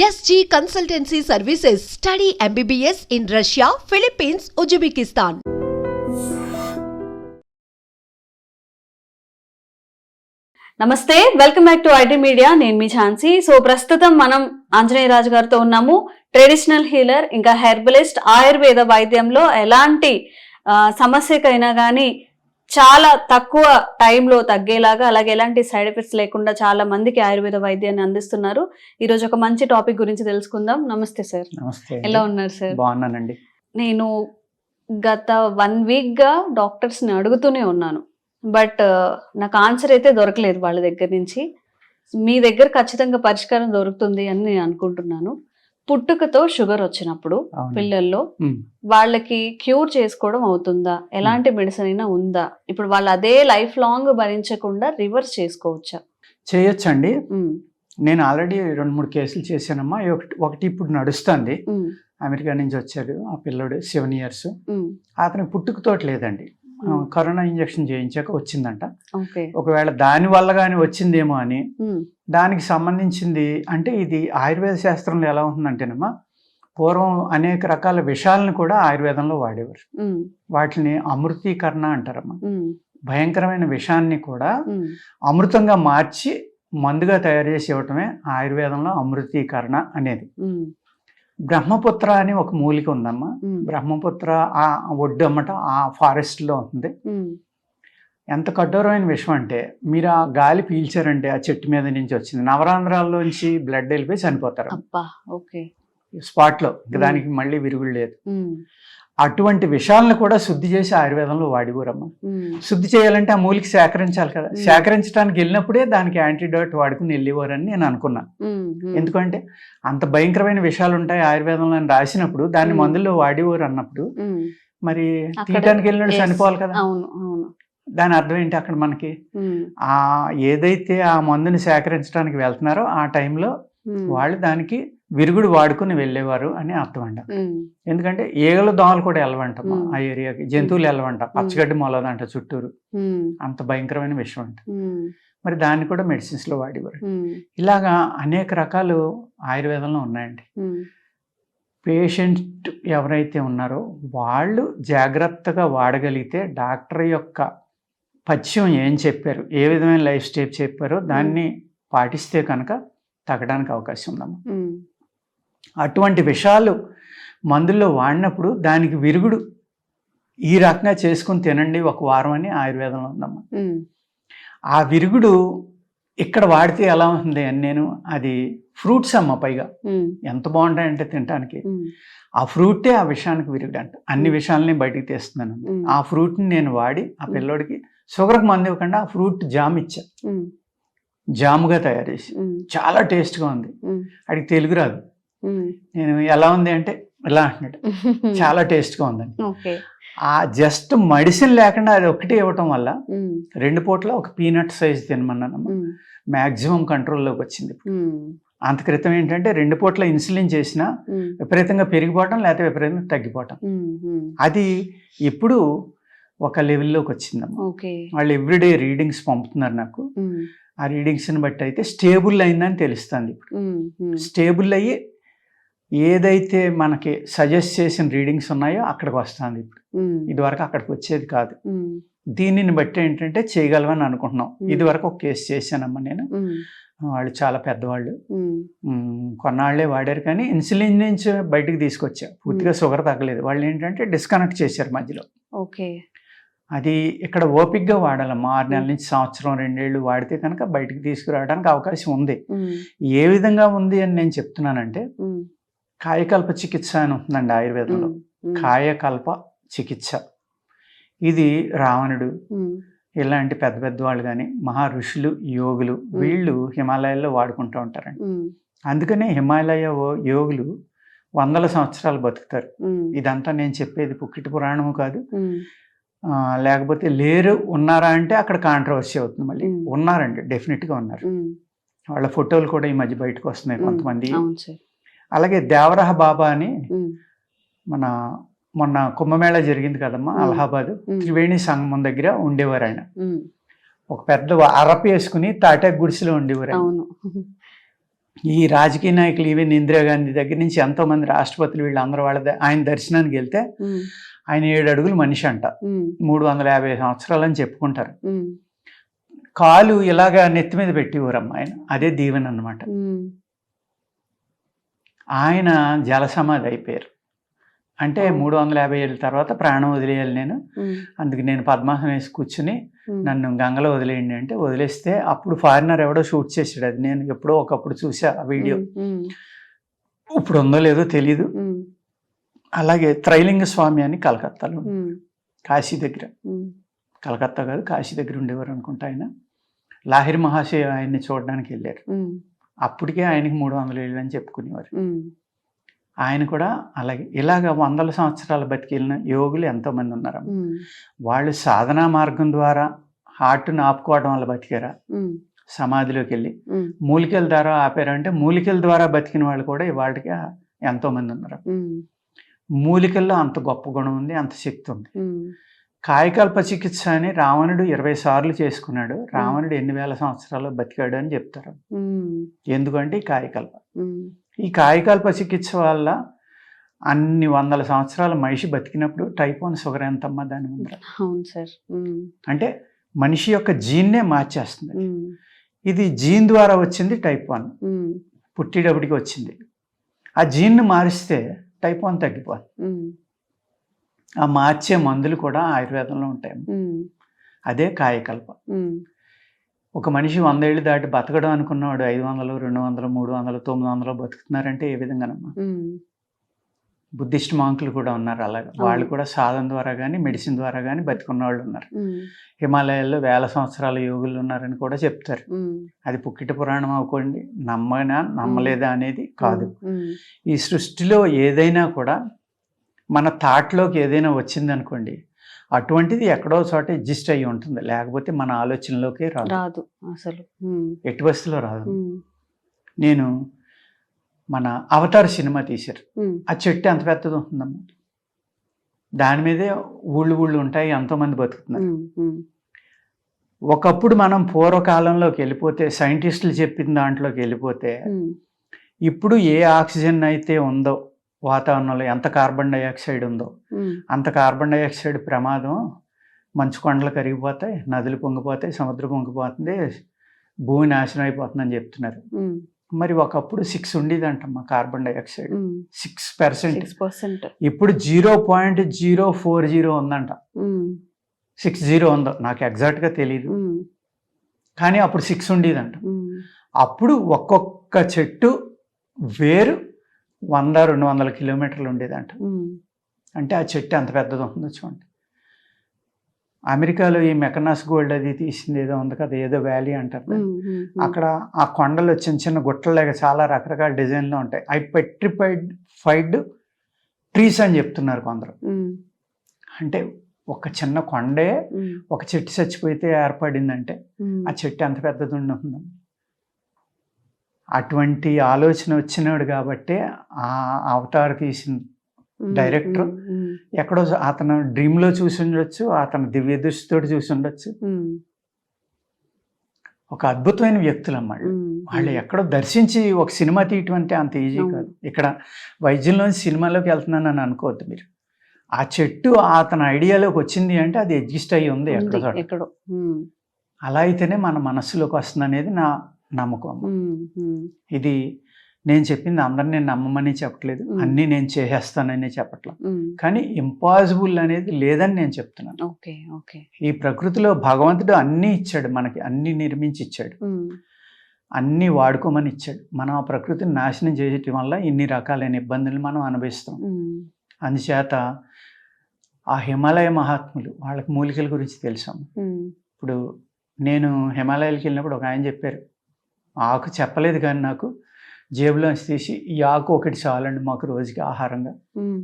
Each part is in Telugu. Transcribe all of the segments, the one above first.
SG Consultancy Services. Study MBBS in Russia, Philippines, Uzbekistan. నమస్తే, welcome back to IT media. నేను మీ ఝాన్సీ. సో ప్రస్తుతం మనం ఆంజనేయ రాజు గారితో ఉన్నాము. ట్రెడిషనల్ హీలర్, ఇంకా హెర్బలిస్ట్. ఆయుర్వేద వైద్యంలో ఎలాంటి సమస్యకైనా కానీ చాలా తక్కువ టైంలో తగ్గేలాగా, అలాగే ఎలాంటి సైడ్ ఎఫెక్ట్స్ లేకుండా చాలా మందికి ఆయుర్వేద వైద్యాన్ని అందిస్తున్నారు. ఈ రోజు ఒక మంచి టాపిక్ గురించి తెలుసుకుందాం. నమస్తే సార్. నమస్తే. ఎలా ఉన్నారు సార్? బాగున్నానండి. నేను గత 1 వీక్గా డాక్టర్స్ని అడుగుతూనే ఉన్నాను, బట్ నాకు ఆన్సర్ అయితే దొరకలేదు వాళ్ళ దగ్గర నుంచి. మీ దగ్గర ఖచ్చితంగా పరిష్కారం దొరుకుతుంది అని నేను అనుకుంటున్నాను. పుట్టుకతో షుగర్ వచ్చినప్పుడు పిల్లల్లో వాళ్ళకి క్యూర్ చేసుకోవడం అవుతుందా? ఎలాంటి మెడిసిన్ అయినా ఉందా? ఇప్పుడు వాళ్ళు అదే లైఫ్ లాంగ్ భరించకుండా రివర్స్ చేసుకోవచ్చా? చేయొచ్చండి. నేను ఆల్రెడీ 2-3 కేసులు చేశానమ్మా. ఒకటి ఇప్పుడు నడుస్తుంది. అమెరికా నుంచి వచ్చాడు ఆ పిల్లోడు, 7 years. అతనికి పుట్టుకతోటి లేదండి, కరోనా ఇంజెక్షన్ చేయించాక వచ్చిందంట. ఒకవేళ దాని వల్ల కానీ వచ్చిందేమో అని, దానికి సంబంధించింది అంటే ఇది ఆయుర్వేద శాస్త్రంలో ఎలా ఉంటుందంటేనమ్మా, పూర్వం అనేక రకాల విషాలను కూడా ఆయుర్వేదంలో వాడేవారు. వాటిని అమృతీకరణ అంటారమ్మా. భయంకరమైన విషాన్ని కూడా అమృతంగా మార్చి మందుగా తయారు చేసి ఇవ్వటమే ఆయుర్వేదంలో అమృతీకరణ అనేది. బ్రహ్మపుత్ర అని ఒక మూలిక ఉందమ్మా. బ్రహ్మపుత్ర ఆ ఒడ్డు అమ్మట, ఆ ఫారెస్ట్ లో ఉంది. ఎంత కఠోరమైన విషయం అంటే, మీరు ఆ గాలి పీల్చారంటే ఆ చెట్టు మీద నుంచి వచ్చింది, నవరంధ్రాల్లోంచి బ్లడ్ వెళ్ళిపోయి చనిపోతారు స్పాట్ లో. దానికి మళ్ళీ విరుగుడు లేదు. అటువంటి విషయాలను కూడా శుద్ధి చేసి ఆయుర్వేదంలో వాడిపోరమ్మా. శుద్ధి చేయాలంటే ఆ మూలికి సేకరించాలి కదా. సేకరించడానికి వెళ్ళినప్పుడే దానికి యాంటీడోట్ వాడుకుని వెళ్ళేవారని నేను అనుకున్నాను. ఎందుకంటే అంత భయంకరమైన విషయాలు ఉంటాయి ఆయుర్వేదంలో అని రాసినప్పుడు దాన్ని మందుల్లో వాడేవారు అన్నప్పుడు మరి తీయటానికి వెళ్ళినట్టు చనిపోవాలి కదా. దాని అర్థం ఏంటి? అక్కడ మనకి ఆ ఏదైతే ఆ మందుని సేకరించడానికి వెళ్తున్నారో ఆ టైంలో వాళ్ళు దానికి విరుగుడు వాడుకుని వెళ్ళేవారు అని అర్థం అంట. ఎందుకంటే ఏగలు దోమలు కూడా వెళ్ళవంటమ్మా ఆ ఏరియాకి, జంతువులు వెళ్ళవంట, పచ్చగడ్డి మొలదంట చుట్టూరు. అంత భయంకరమైన విషయం అంట. మరి దాన్ని కూడా మెడిసిన్స్ లో వాడేవారు. ఇలాగా అనేక రకాలు ఆయుర్వేదంలో ఉన్నాయండి. పేషెంట్ ఎవరైతే ఉన్నారో వాళ్ళు జాగ్రత్తగా వాడగలిగితే, డాక్టర్ యొక్క పథ్యం ఏం చెప్పారు, ఏ విధమైన లైఫ్ స్టైల్ చెప్పారో దాన్ని పాటిస్తే కనుక తగ్గడానికి అవకాశం ఉందమ్మా. అటువంటి విషయాలు మందుల్లో వాడినప్పుడు దానికి విరుగుడు ఈ రకంగా చేసుకుని తినండి 1 వారం అని ఆయుర్వేదంలో ఉందమ్మా. ఆ విరుగుడు ఇక్కడ వాడితే ఎలా ఉంటుంది అని నేను, అది ఫ్రూట్స్ అమ్మ, పైగా ఎంత బాగుంటాయంటే తినడానికి. ఆ ఫ్రూటే ఆ విషయానికి విరుగుడు అంట. అన్ని విషయాలని బయటికి తీస్తున్నాను. ఆ ఫ్రూట్ని నేను వాడి ఆ పిల్లోడికి షుగర్కి మందు ఇవ్వకుండా ఆ ఫ్రూట్ జామ్ ఇచ్చా, జాముగా తయారు చేసి. చాలా టేస్ట్గా ఉంది. అడిగి తెలుగు రాదు. నేను ఎలా ఉంది అంటే ఇలా అంటున్నాడు, చాలా టేస్ట్గా ఉందండి. ఆ జస్ట్ మెడిసిన్ లేకుండా అది ఒకటి ఇవ్వటం వల్ల 2 పూట్ల ఒక పీనట్ సైజ్ తినమన్నానమ్మా. మ్యాక్సిమం కంట్రోల్లోకి వచ్చింది. అంత క్రితం ఏంటంటే 2 పూట్ల ఇన్సులిన్ చేసినా విపరీతంగా పెరిగిపోవటం, లేకపోతే విపరీతంగా తగ్గిపోవటం. అది ఇప్పుడు ఒక లెవెల్లోకి వచ్చిందమ్మా. వాళ్ళు ఎవ్రీడే రీడింగ్స్ పంపుతున్నారు నాకు. ఆ రీడింగ్స్ని బట్టి అయితే స్టేబుల్ అయిందని తెలుస్తుంది. ఇప్పుడు స్టేబుల్ అయ్యి ఏదైతే మనకి సజెస్ట్ చేసిన రీడింగ్స్ ఉన్నాయో అక్కడికి వస్తుంది ఇప్పుడు. ఇదివరకు అక్కడికి వచ్చేది కాదు. దీనిని బట్టి ఏంటంటే చేయగలవని అనుకుంటున్నాం. ఇదివరకు ఒక కేసు చేశానమ్మా నేను. వాళ్ళు చాలా పెద్దవాళ్ళు, కొన్నాళ్లే వాడారు, కానీ ఇన్సులిన్ నుంచి బయటకు తీసుకొచ్చా. పూర్తిగా షుగర్ తగ్గలేదు. వాళ్ళు ఏంటంటే డిస్కనెక్ట్ చేశారు మధ్యలో. అది ఇక్కడ ఓపిక్గా వాడాలమ్మా. 6 నెలల నుంచి సంవత్సరం, 2 ఏళ్ళు వాడితే కనుక బయటకు తీసుకురావడానికి అవకాశం ఉంది. ఏ విధంగా ఉంది అని నేను చెప్తున్నానంటే, కాయకల్ప చికిత్స అని ఉంటుందండి ఆయుర్వేదంలో. కాయకల్ప చికిత్స ఇది రావణుడు ఇలాంటి పెద్ద పెద్ద వాళ్ళు కానీ, మహా ఋషులు, యోగులు, వీళ్ళు హిమాలయాల్లో వాడుకుంటూ ఉంటారండి. అందుకనే హిమాలయ యోగులు 100 సంవత్సరాలు బతుకుతారు. ఇదంతా నేను చెప్పేది పుక్కిటి పురాణము కాదు. లేకపోతే లేరు, ఉన్నారా అంటే అక్కడ కాంట్రవర్సీ అవుతుంది. మళ్ళీ ఉన్నారండి, డెఫినెట్గా ఉన్నారు. వాళ్ళ ఫోటోలు కూడా ఈ మధ్య బయటకు వస్తున్నాయి కొంతమంది. అలాగే దేవరహ బాబా అని, మొన్న కుంభమేళా జరిగింది కదమ్మా అలహాబాద్, త్రివేణి సంగమం దగ్గర ఉండేవారు ఆయన. ఒక పెద్ద అరప వేసుకుని తాటాకు గుడిసెలో ఉండేవారు. ఈ రాజకీయ నాయకులు ఈవెన్ ఇందిరాగాంధీ దగ్గర నుంచి ఎంతోమంది రాష్ట్రపతులు వీళ్ళందరూ ఆయన దర్శనానికి వెళ్తే ఆయన 7 అడుగులు మనిషి అంట, 350 సంవత్సరాలని చెప్పుకుంటారు. కాలు ఇలాగా నెత్తి మీద పెట్టివ్వరమ్మ ఆయన, అదే దీవెన అన్నమాట. ఆయన జలసమాధి అయిపోయారు. అంటే 350 ఏళ్ళ తర్వాత ప్రాణం వదిలేయాలి నేను, అందుకు నేను పద్మాసనం వేసి కూర్చుని నన్ను గంగలో వదిలేయండి అంటే వదిలేస్తే అప్పుడు ఫారినర్ ఎవడో షూట్ చేసాడు. అది నేను ఎప్పుడో ఒకప్పుడు చూసా ఆ వీడియో, ఇప్పుడు ఉందో లేదో తెలీదు. అలాగే త్రైలింగ స్వామి అని కలకత్తాలో, కాశీ దగ్గర, కలకత్తా కాదు కాశీ దగ్గర ఉండేవారు అనుకుంటా ఆయన. లాహిరి మహాశయ ఆయన్ని చూడడానికి వెళ్ళారు. అప్పటికే ఆయనకి 300 ఏళ్ళు అని చెప్పుకునేవారు. ఆయన కూడా అలాగే ఇలాగ 100 సంవత్సరాలు బతికిన యోగులు ఎంతోమంది ఉన్నారు. వాళ్ళు సాధనా మార్గం ద్వారా హార్ట్ను ఆపుకోవడం వల్ల బతికారా, సమాధిలోకి వెళ్ళి మూలికల ద్వారా ఆపారంటే మూలికల ద్వారా బతికిన వాళ్ళు కూడా ఇవాళకి ఎంతోమంది ఉన్నారు. మూలికల్లో అంత గొప్ప గుణం ఉంది, అంత శక్తి ఉంది. కాయకల్ప చికిత్స అని రావణుడు 20 సార్లు చేసుకున్నాడు. రావణుడు ఎన్ని వేల సంవత్సరాలు బతికాడు అని చెప్తారు. ఎందుకంటే ఈ కాయకల్ప, ఈ కాయకల్ప చికిత్స వల్ల అన్ని 100 సంవత్సరాల మనిషి బతికినప్పుడు టైప్ 1 షుగర్ ఎంతమ్మా దాని ముందర. అవును సార్. అంటే మనిషి యొక్క జీన్నే మార్చేస్తుంది. ఇది జీన్ ద్వారా వచ్చింది టైప్ 1, పుట్టినప్పటికి వచ్చింది. ఆ జీన్ను మారిస్తే టైప్ 1 తగ్గిపోతుంది. ఆ మార్చే మందులు కూడా ఆయుర్వేదంలో ఉంటాయి. అదే కాయకల్ప. ఒక మనిషి 100 ఏళ్ళు దాటి బతకడం అనుకున్నవాడు 500, 200, 300, 900 బతుకుతున్నారంటే ఏ విధంగానమ్మా. బుద్ధిస్ట్ మాంకులు కూడా ఉన్నారు అలాగే, వాళ్ళు కూడా సాధన ద్వారా కానీ మెడిసిన్ ద్వారా కానీ బతికున్న వాళ్ళు ఉన్నారు. హిమాలయాల్లో వేల సంవత్సరాల యోగులు ఉన్నారని కూడా చెప్తారు. అది పుక్కిట పురాణం అవ్వకండి, నమ్మనా నమ్మలేదా అనేది కాదు. ఈ సృష్టిలో ఏదైనా కూడా మన థాట్లోకి ఏదైనా వచ్చింది అనుకోండి, అటువంటిది ఎక్కడో చోట ఎగ్జిస్ట్ అయ్యి ఉంటుంది, లేకపోతే మన ఆలోచనలోకే రాదు అసలు, ఎట్టి బస్సులో రాదు. నేను మన అవతార్ సినిమా తీశారు, ఆ చెట్టు ఎంత పెద్దది ఉంటుందమ్మా, దాని మీదే ఊళ్ళు ఉంటాయి, ఎంతోమంది బతుకుతున్నారు. ఒకప్పుడు మనం పూర్వకాలంలోకి వెళ్ళిపోతే, సైంటిస్టులు చెప్పిన దాంట్లోకి వెళ్ళిపోతే, ఇప్పుడు ఏ ఆక్సిజన్ అయితే ఉందో వాతావరణంలో, ఎంత కార్బన్ డైఆక్సైడ్ ఉందో అంత కార్బన్ డైఆక్సైడ్ ప్రమాదం, మంచు కొండలు కరిగిపోతాయి, నదులు పొంగిపోతాయి, సముద్రం పొంగిపోతుంది, భూమి నాశనం అయిపోతుందని చెప్తున్నారు. మరి ఒకప్పుడు 6 ఉండేదంటమ్మా కార్బన్ డైఆక్సైడ్, 6%. ఇప్పుడు 0.040 ఉందంట. 60 ఉందో నాకు ఎగ్జాక్ట్గా తెలియదు, కానీ అప్పుడు 6 ఉండేదంట. అప్పుడు ఒక్కొక్క చెట్టు వేరు 100-200 కిలోమీటర్లు ఉండేదంట. అంటే ఆ చెట్టు ఎంత పెద్దది ఉంటుందో చూడండి. అమెరికాలో ఈ మెకనాస్ గోల్డ్ అది తీసింది ఏదో ఉంది కదా, ఏదో వ్యాలీ అంటారు. అక్కడ ఆ కొండలు చిన్న గుట్టలేక చాలా రకరకాల డిజైన్లు ఉంటాయి. అవి పెట్రిఫైడ్ ట్రీస్ అని చెప్తున్నారు కొందరు. అంటే ఒక చిన్న కొండే ఒక చెట్టు చచ్చిపోతే ఏర్పడిందంటే ఆ చెట్టు ఎంత పెద్దది ఉంటుందో. అటువంటి ఆలోచన వచ్చినాడు కాబట్టి ఆ అవతార్ తీసిన డైరెక్టర్ ఎక్కడో అతను డ్రీమ్లో చూసి ఉండొచ్చు, అతను దివ్య దృష్టితో చూసి ఉండొచ్చు. ఒక అద్భుతమైన వ్యక్తులు అన్నమాట వాళ్ళు. ఎక్కడో దర్శించి ఒక సినిమా తీయటం అంటే అంత ఈజీ కాదు. ఇక్కడ వైద్యంలోంచి సినిమాలోకి వెళ్తున్నాను అని అనుకోవద్దు మీరు. ఆ చెట్టు అతని ఐడియాలోకి వచ్చింది అంటే అది ఎగ్జిస్ట్ అయ్యి ఉంది ఎక్కడో. అలా అయితేనే మన మనస్సులోకి వస్తుంది అనేది నా నమ్మకం. ఇది నేను చెప్పింది అందరినీ నమ్మమని చెప్పట్లేదు, అన్నీ నేను చేసేస్తానని చెప్పట్లేదు, కానీ ఇంపాసిబుల్ అనేది లేదని నేను చెప్తున్నాను. ఈ ప్రకృతిలో భగవంతుడు అన్నీ ఇచ్చాడు మనకి, అన్నీ నిర్మించి ఇచ్చాడు, అన్నీ వాడుకోమని ఇచ్చాడు. మనం ఆ ప్రకృతిని నాశనం చేయటం వల్ల ఇన్ని రకాలైన ఇబ్బందులు మనం అనుభవిస్తాం. అందుచేత ఆ హిమాలయ మహాత్ములు వాళ్ళకి మూలికల గురించి తెలుసాము. ఇప్పుడు నేను హిమాలయాలకు వెళ్ళినప్పుడు ఒక ఆయన చెప్పారు, ఆకు చెప్పలేదు కానీ నాకు జేబులో తీసి ఈ ఆకు ఒకటి చాలండి మాకు రోజుకి ఆహారంగా,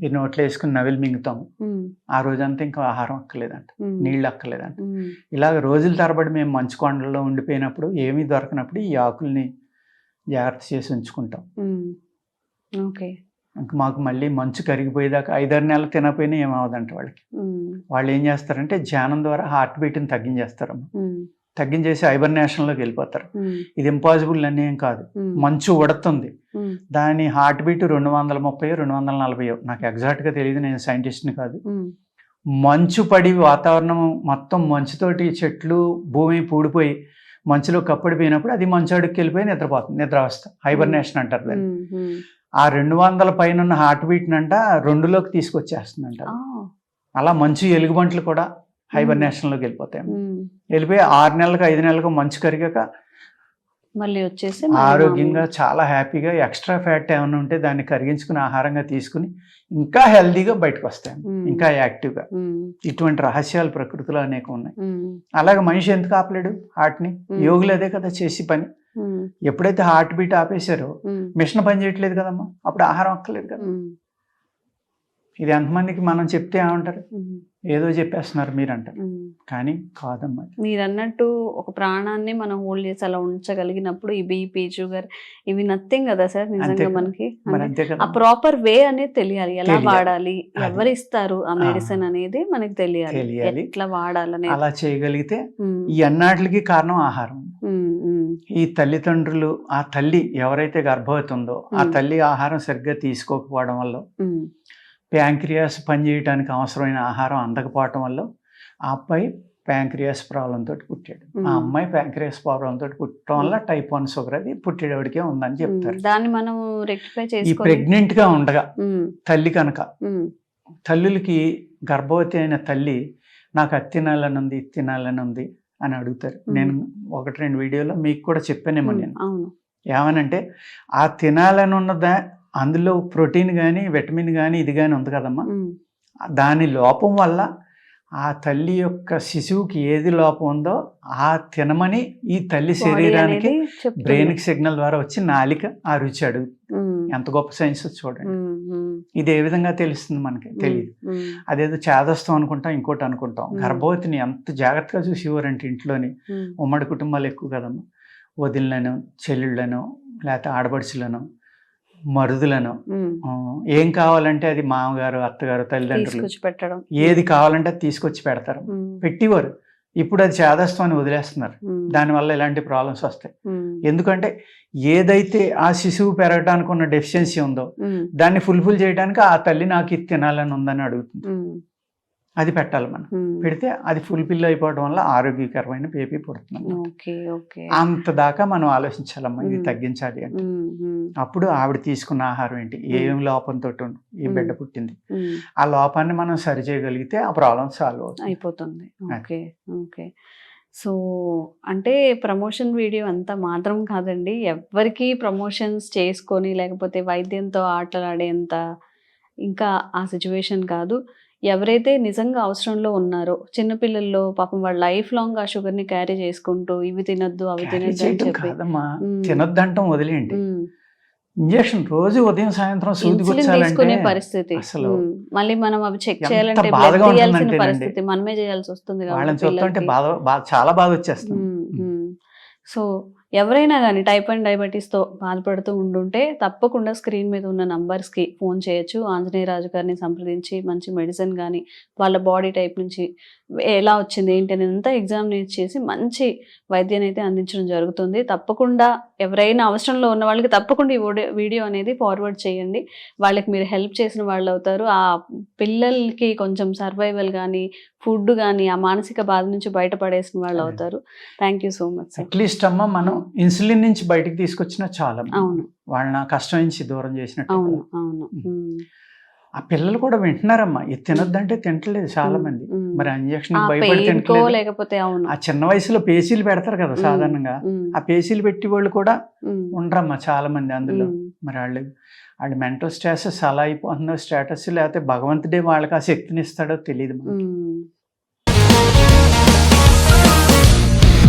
ఈ నోట్లో వేసుకుని నవిలి మింగుతాము, ఆ రోజంతా ఇంకా ఆహారం అక్కర్లేదంట, నీళ్ళు అక్కర్లేదంట. ఇలాగ రోజుల తరబడి మేము మంచు కొండల్లో ఉండిపోయినప్పుడు ఏమీ దొరకనప్పుడు ఈ ఆకుల్ని జాగ్రత్త చేసి ఉంచుకుంటాం. ఇంకా మాకు మళ్ళీ మంచు కరిగిపోయేదాకా 5-6 నెలలు తినకపోయినా ఏమవుదంట వాళ్ళకి. వాళ్ళు ఏం చేస్తారంటే ధ్యానం ద్వారా హార్ట్ బీట్ని తగ్గించేస్తారమ్మ. తగ్గించేసి హైబర్నేషన్లోకి వెళ్ళిపోతారు. ఇది ఇంపాసిబుల్ అని ఏం కాదు. మంచు ఉడుతుంది, దాని హార్ట్ బీట్ 230 240, నాకు ఎగ్జాక్ట్గా తెలియదు, నేను సైంటిస్ట్ని కాదు. మంచు పడి వాతావరణం మొత్తం మంచుతోటి చెట్లు భూమి పూడిపోయి మంచులో కప్పడిపోయినప్పుడు అది మంచు అడుగుకి వెళ్ళిపోయి నిద్రపోతుంది, నిద్రావస్థ, హైబర్నేషన్ అంటారు దాన్ని. ఆ 200 పైన ఉన్న హార్ట్ బీట్ని అంట 2లోకి తీసుకొచ్చేస్తుందంట. అలా మంచు ఎలుగుబంట్లు కూడా హైబర్నేషన్లోకి వెళ్ళిపోతాయి. వెళ్ళిపోయి 6 నెలలకు 5 నెలలకు మంచు కరిగాక మళ్ళీ వచ్చేసి ఆరోగ్యంగా చాలా హ్యాపీగా ఎక్స్ట్రా ఫ్యాట్ ఏమైనా ఉంటే దాన్ని కరిగించుకుని ఆహారంగా తీసుకుని ఇంకా హెల్దీగా బయటకు వస్తాయి, ఇంకా యాక్టివ్గా. ఇటువంటి రహస్యాలు ప్రకృతిలో అనేక ఉన్నాయి. అలాగే మనిషి ఎందుకు ఆపలేడు హార్ట్ని? యోగులు అదే కదా చేసి పని. ఎప్పుడైతే హార్ట్ బీట్ ఆపేశారో మిషన్ పని చేయట్లేదు కదమ్మా, అప్పుడు ఆహారం అక్కర్లేదు కదా. ఇది ఎంతమందికి మనం చెప్తే ఏమంటారు, ఏదో చెప్పేస్తున్నారు మీరు అంటారు, కానీ కాదమ్మా. మీరు అన్నట్టు ఒక ప్రాణాన్ని మనం హోల్డ్ చేసి అలా ఉంచగలిగినప్పుడు ఈ బీపీ, షుగర్ ఇవి నథింగ్ కదా సార్ నిజంగా. మనకి ఆ ప్రాపర్ వే అనేది తెలియాలి, ఎలా వాడాలి, ఎవరు ఇస్తారు ఆ మెడిసిన్ అనేది మనకి తెలియాలి, ఎట్లా వాడాలని. అలా చేయగలిగితే ఈ అన్నిటికి కారణం ఆహారం. ఈ తల్లిదండ్రులు, ఆ తల్లి ఎవరైతే గర్భవతి ఉందో ఆ తల్లి ఆహారం సరిగ్గా తీసుకోకపోవడం వల్ల, ప్యాంక్రియాస్ పనిచేయడానికి అవసరమైన ఆహారం అందకపోవటం వల్ల ఆ అబ్బాయి ప్యాంక్రియాస్ ప్రాబ్లంతో పుట్టాడు, ఆ అమ్మాయి ప్యాంక్రియాస్ ప్రాబ్లంతో పుట్టడం వల్ల టైప్ 1 షుగర్ అది పుట్టేవాడికే ఉందని చెప్తారు. దాన్ని మనం రెక్టిఫై చేసి ఈ ప్రెగ్నెంట్ గా ఉండగా తల్లి కనుక, తల్లులకి గర్భవతి అయిన తల్లి నాకు అది తినాలని ఉంది, ఇది తినాలని ఉంది అని అడుగుతారు. నేను 1-2 వీడియోలో మీకు కూడా చెప్పానేమో నేను. ఏమనంటే ఆ తినాలని ఉన్నదా అందులో ప్రోటీన్ కానీ విటమిన్ కానీ ఇది కానీ ఉంది కదమ్మా, దాని లోపం వల్ల ఆ తల్లి యొక్క శిశువుకి ఏది లోపం ఉందో ఆ తినమని ఈ తల్లి శరీరానికి బ్రెయిన్కి సిగ్నల్ ద్వారా వచ్చి నాలిక ఆ రుచి అడుగుతుంది. ఎంత గొప్ప సైన్స్ చూడండి. ఇది ఏ విధంగా తెలుస్తుంది మనకి తెలియదు. అదేదో చేదస్తాం అనుకుంటాం, ఇంకోటి అనుకుంటాం. గర్భవతిని ఎంత జాగ్రత్తగా చూసేవారంటే ఇంట్లోని ఉమ్మడి కుటుంబాలు ఎక్కువ కదమ్మా, వదినలను, చెల్లెళ్ళను, లేకపోతే ఆడపడుచులను, మరుదులను, ఏం కావాలంటే అది మామగారు, అత్తగారు, తల్లిదండ్రులు ఏది కావాలంటే అది తీసుకొచ్చి పెడతారు, పెట్టేవారు. ఇప్పుడు అది చేదస్తాం అని వదిలేస్తున్నారు. దానివల్ల ఇలాంటి ప్రాబ్లమ్స్ వస్తాయి. ఎందుకంటే ఏదైతే ఆ శిశువు పెరగడానికి ఉన్న డెఫిషియన్సీ ఉందో దాన్ని ఫుల్ఫిల్ చేయడానికి ఆ తల్లి నాకు ఇది తినాలని ఉందని అడుగుతుంది. అది పెట్టాలి మనం. పెడితే అది ఫుల్ఫిల్ అయిపోవడం వల్ల ఆరోగ్యకరమైన బేబీ పుడుతుంది. అంత దాకా మనం ఆలోచించాలమ్మా, ఇది తగ్గించాలి అంటే. అప్పుడు ఆవిడ తీసుకున్న ఆహారం ఏంటి, ఏం లోపంతో ఈ బిడ్డ పుట్టింది, ఆ లోపాన్ని మనం సరి చేయగలిగితే ఆ ప్రాబ్లం సాల్వ్ అయిపోతుంది. Okay okay. సో అంటే ప్రమోషన్ వీడియో అంతా మాత్రం కాదండి, ఎవరికి ప్రమోషన్స్ చేసుకొని లేకపోతే వైద్యంతో ఆటలాడేంత ఇంకా ఆ సిచ్యువేషన్ కాదు. ఎవరైతే నిజంగా అవసరంలో ఉన్నారో, చిన్నపిల్లల్లో పాపం వాళ్ళ లైఫ్ లాంగ్ ఆ షుగర్ ని క్యారీ చేసుకుంటూ ఇవి తినొద్దు అవి తినొద్దు అని చెప్పి తినొద్దంటాం వదిలేండి, ఇంజక్షన్ రోజు ఉదయం సాయంత్రం తీసుకునే పరిస్థితి. మళ్ళీ మనం అవి చెక్ చేయాలంటే తీయాల్సిన పరిస్థితి, మనమే చేయాల్సి వస్తుంది. చాలా బాధ వచ్చేస్తుంది. సో ఎవరైనా కానీ టైప్ 1 డయాబెటీస్తో బాధపడుతూ ఉండుంటే తప్పకుండా స్క్రీన్ మీద ఉన్న నంబర్స్కి ఫోన్ చేయొచ్చు. ఆంజనేయ రాజు గారిని సంప్రదించి మంచి మెడిసిన్ కానీ వాళ్ళ బాడీ టైప్ నుంచి ఎలా వచ్చింది ఏంటి అనేది అంతా ఎగ్జామినేట్ చేసి మంచి వైద్యాన్ని అయితే అందించడం జరుగుతుంది. తప్పకుండా ఎవరైనా అవసరంలో ఉన్న వాళ్ళకి తప్పకుండా ఈ వీడియో అనేది ఫార్వర్డ్ చేయండి. వాళ్ళకి మీరు హెల్ప్ చేసిన వాళ్ళు అవుతారు. ఆ పిల్లలకి కొంచెం సర్వైవల్ కానీ ఫుడ్ కానీ ఆ మానసిక బాధ నుంచి బయటపడేసిన వాళ్ళు అవుతారు. Thank you so much. At least అమ్మ మనం ఇన్సులిన్ నుంచి బయటకు తీసుకొచ్చినా చాలా. అవును, వాళ్ళని కష్టం నుంచి దూరం చేసినట్టు. అవును అవును. ఆ పిల్లలు కూడా వింటున్నారమ్మా, ఇది తినొద్దంటే తింటలేదు చాలా మంది. మరి ఇంజక్షన్ భయపడి లేకపోతే ఆ చిన్న వయసులో పేసీలు పెడతారు కదా సాధారణంగా, ఆ పేసీలు పెట్టి వాళ్ళు కూడా ఉండరమ్మా చాలా మంది అందులో. మరి వాళ్ళ మెంటల్ స్టేటస్ అలా అయిపోతుందో స్టేటస్, లేకపోతే భగవంతుడే వాళ్ళకి ఆ శక్తిని ఇస్తాడో తెలియదు.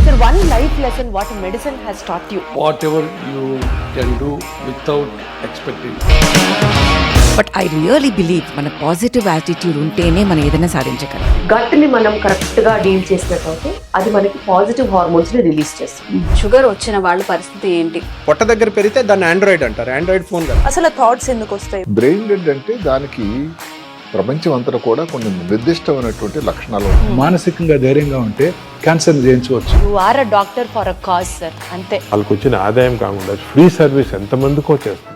Sir, one life lesson what medicine has taught you. Whatever you can do without expecting. But I really believe మన పాజిటివ్ యాటిట్యూడ్ ఉంటేనే మనం ఏదైనా సాధించగలం. గట్ని మనం కరెక్ట్గా డీల్ చేసినట్లయితే అది మనకి పాజిటివ్ హార్మోన్స్ని రిలీజ్ చేస్తుంది. షుగర్ వచ్చిన వాళ్ళ పరిస్థితి ఏంటి? పొట్ట దగ్గర పెరిగితే దాన్ని ఆండ్రాయిడ్ అంటారు, ఆండ్రాయిడ్ ఫోన్ కదా. అసలు థాట్స్ ఎందుకు వస్తాయి? బ్రెయిన్ డెడ్ అంటే దానికి ప్రపంచం అంతా కూడా కొన్ని నిర్దిష్టమైనటువంటి లక్షణాలు ఉన్నాయి. మానసికంగా ధైర్యంగా ఉంటే క్యాన్సర్ జయించవచ్చు. You are a doctor for a cause sir, అంతే. వాళ్ళకి వచ్చిన ఆదాయం కాకుండా ఫ్రీ సర్వీస్ ఎంతమందికో చేస్తుంది.